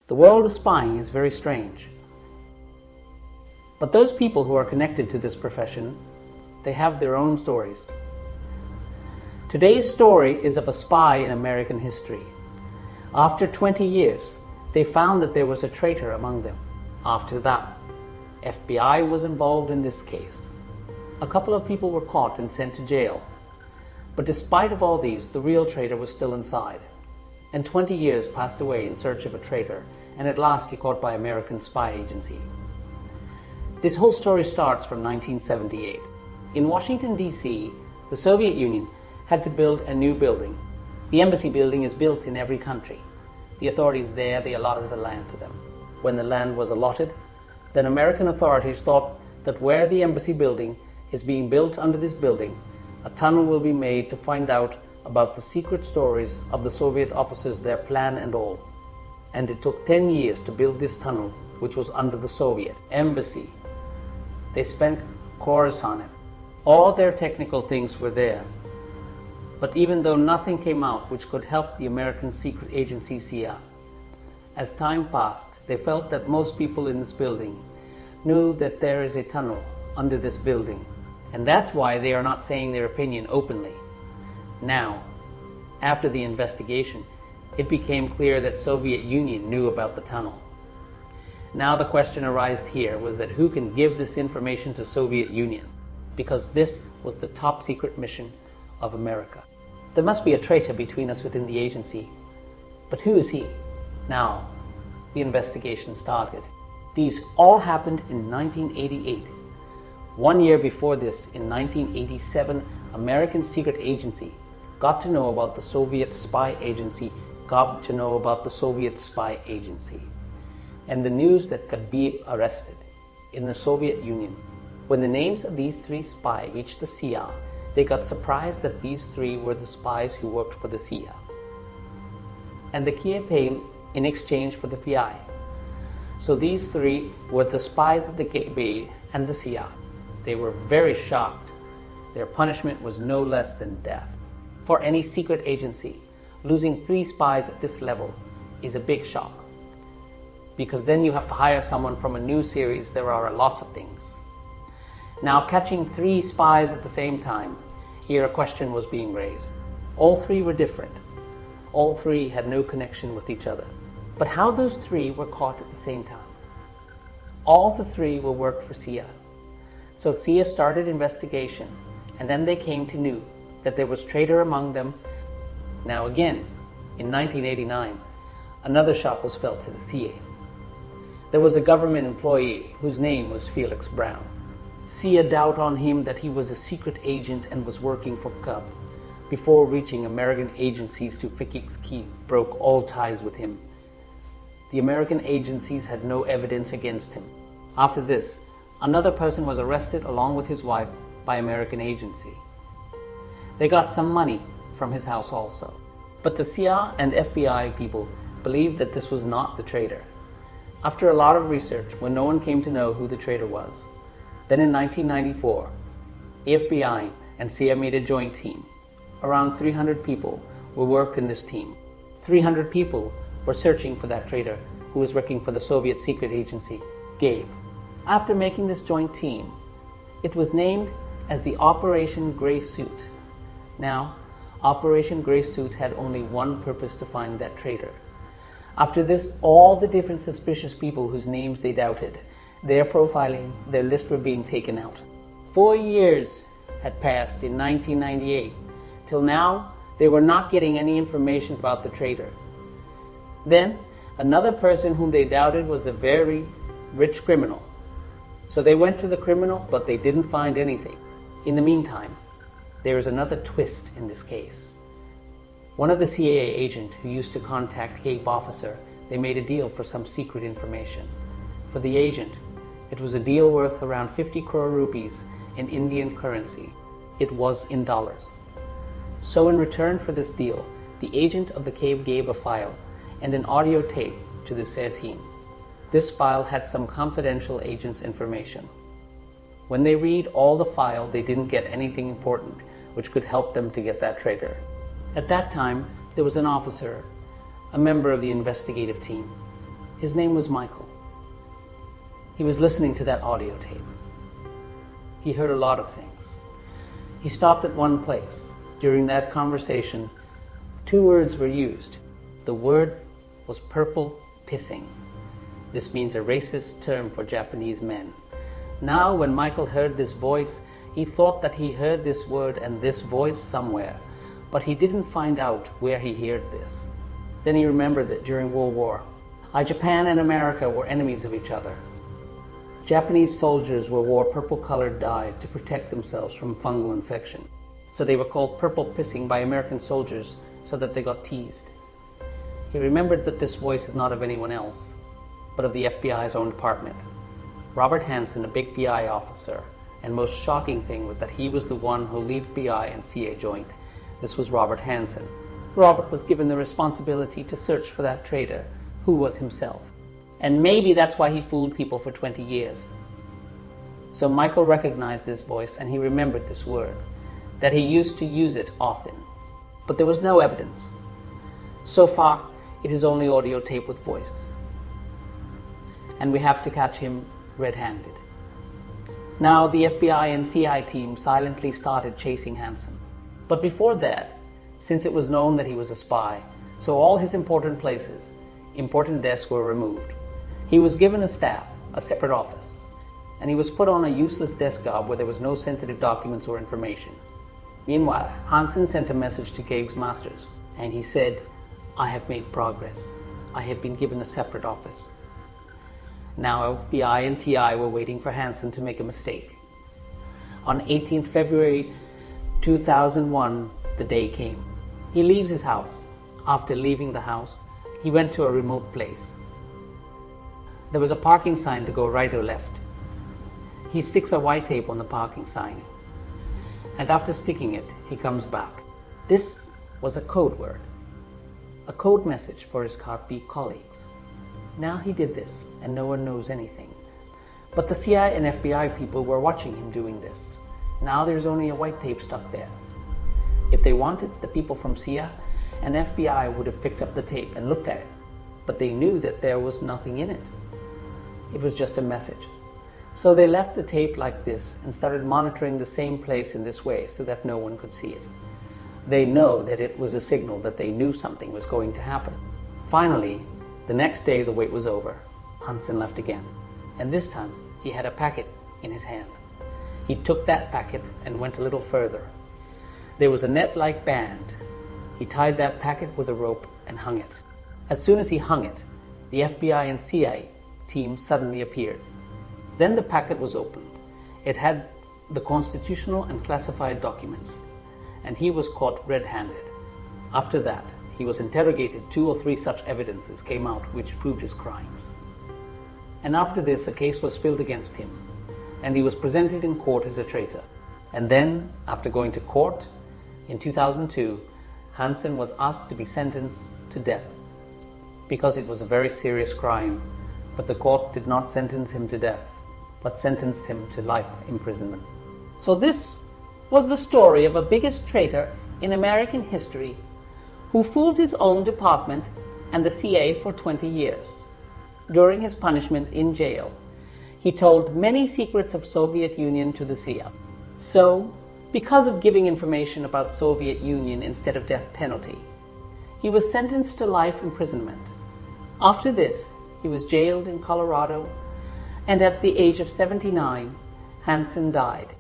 The world of spying is very strange. But those people who are connected to this profession, they have their own stories. Today's story is of a spy in American history. After 20 years, they found that there was a traitor among them. After that, FBI was involved in this case. A couple of people were caught and sent to jail. But despite of all these, the real traitor was still inside. And 20 years passed away in search of a traitor, and at last he caught by American spy agency. This whole story starts from 1978. In Washington, D.C., the Soviet Union had to build a new building. The embassy building is built in every country. The authorities there, they allotted the land to them. When the land was allotted, then American authorities thought that where the embassy building is being built under this building, a tunnel will be made to find out about the secret stories of the Soviet officers, their plan and all. And it took 10 years to build this tunnel, which was under the Soviet embassy. They spent crores on it. All their technical things were there. But even though nothing came out which could help the American secret agency CIA, as time passed, they felt that most people in this building knew that there is a tunnel under this building. And that's why they are not saying their opinion openly. Now, after the investigation, it became clear that Soviet Union knew about the tunnel. Now the question arised here was that who can give this information to Soviet Union? Because this was the top secret mission of America. There must be a traitor between us within the agency. But who is he? Now, the investigation started. These all happened in 1988. 1 year before this, in 1987, American secret agency got to know about the Soviet spy agency, and the news that could be arrested in the Soviet Union. When the names of these three spies reached the CIA, they got surprised that these three were the spies who worked for the CIA. And the CIA paid in exchange for the FBI. So these three were the spies of the KGB and the CIA. They were very shocked. Their punishment was no less than death. For any secret agency, losing 3 spies at this level is a big shock. Because then you have to hire someone from a new series. There are a lot of things. Now, catching 3 spies at the same time, here a question was being raised. All 3 were different. All 3 had no connection with each other. But how those 3 were caught at the same time? All the 3 were worked for CIA. So CIA started investigation, and then they came to know that there was traitor among them. Now again, in 1989, another shock was felt to the CIA. There was a government employee whose name was Felix Brown. CIA doubt on him that he was a secret agent and was working for CUB. Before reaching American agencies to Felix broke all ties with him. The American agencies had no evidence against him. After this, another person was arrested along with his wife by American agency. They got some money from his house also. But the CIA and FBI people believed that this was not the traitor. After a lot of research, when no one came to know who the traitor was, then in 1994, FBI and CIA made a joint team. Around 300 people were worked in this team. 300 people were searching for that traitor who was working for the Soviet secret agency, Gabe. After making this joint team, it was named as the Operation Grey Suit. Now, Operation Grey Suit had only one purpose: to find that traitor. After this, all the different suspicious people whose names they doubted, their profiling, their list were being taken out. 4 years had passed in 1998. Till now, they were not getting any information about the traitor. Then, another person whom they doubted was a very rich criminal. So they went to the criminal, but they didn't find anything. In the meantime, there is another twist in this case. One of the CIA agent who used to contact Gabe officer, they made a deal for some secret information. For the agent, it was a deal worth around 50 crore rupees in Indian currency. It was in dollars. So in return for this deal, the agent of the Gabe gave a file and an audio tape to the CIA team. This file had some confidential agent's information. When they read all the file, they didn't get anything important which could help them to get that traitor. At that time, there was an officer, a member of the investigative team. His name was Michael. He was listening to that audio tape. He heard a lot of things. He stopped at one place. During that conversation, 2 words were used. The word was purple pissing. This means a racist term for Japanese men. Now, when Michael heard this voice, he thought that he heard this word and this voice somewhere, but he didn't find out where he heard this. Then he remembered that during World War, Japan and America were enemies of each other. Japanese soldiers wore purple-colored dye to protect themselves from fungal infection. So they were called purple pissing by American soldiers so that they got teased. He remembered that this voice is not of anyone else, but of the FBI's own department. Robert Hanssen, a big FBI officer, and most shocking thing was that he was the one who led FBI and CIA joint. This was Robert Hanssen. Robert was given the responsibility to search for that traitor, who was himself. And maybe that's why he fooled people for 20 years. So Michael recognized this voice and he remembered this word, that he used to use it often. But there was no evidence. So far, it is only audio tape with voice. And we have to catch him red-handed. Now the FBI and CIA team silently started chasing Hanssen. But before that, since it was known that he was a spy, so all his important places, important desks were removed. He was given a staff, a separate office, and he was put on a useless desk job where there was no sensitive documents or information. Meanwhile, Hanssen sent a message to Gabe's masters, and he said, "I have made progress. I have been given a separate office." Now FBI and TI were waiting for Hanssen to make a mistake. On 18th February 2001, the day came. He leaves his house. After leaving the house, he went to a remote place. There was a parking sign to go right or left. He sticks a white tape on the parking sign. And after sticking it, he comes back. This was a code word, a code message for his Carpi colleagues. Now he did this, and no one knows anything. But the CIA and FBI people were watching him doing this. Now there's only a white tape stuck there. If they wanted, the people from CIA and FBI would have picked up the tape and looked at it. But they knew that there was nothing in it. It was just a message. So they left the tape like this and started monitoring the same place in this way so that no one could see it. They know that it was a signal that they knew something was going to happen. Finally, the next day the wait was over. Hanssen left again. And this time he had a packet in his hand. He took that packet and went a little further. There was a net-like band. He tied that packet with a rope and hung it. As soon as he hung it, the FBI and CIA team suddenly appeared. Then the packet was opened. It had the constitutional and classified documents, and he was caught red-handed. After that, he was interrogated. 2 or 3 such evidences came out which proved his crimes. And after this, a case was filed against him, and he was presented in court as a traitor. And then, after going to court, in 2002, Hanssen was asked to be sentenced to death because it was a very serious crime, but the court did not sentence him to death, but sentenced him to life imprisonment. So this was the story of a biggest traitor in American history who fooled his own department and the CIA for 20 years. During his punishment in jail, he told many secrets of Soviet Union to the CIA. So, because of giving information about Soviet Union instead of death penalty, he was sentenced to life imprisonment. After this, he was jailed in Colorado, and at the age of 79, Hanssen died.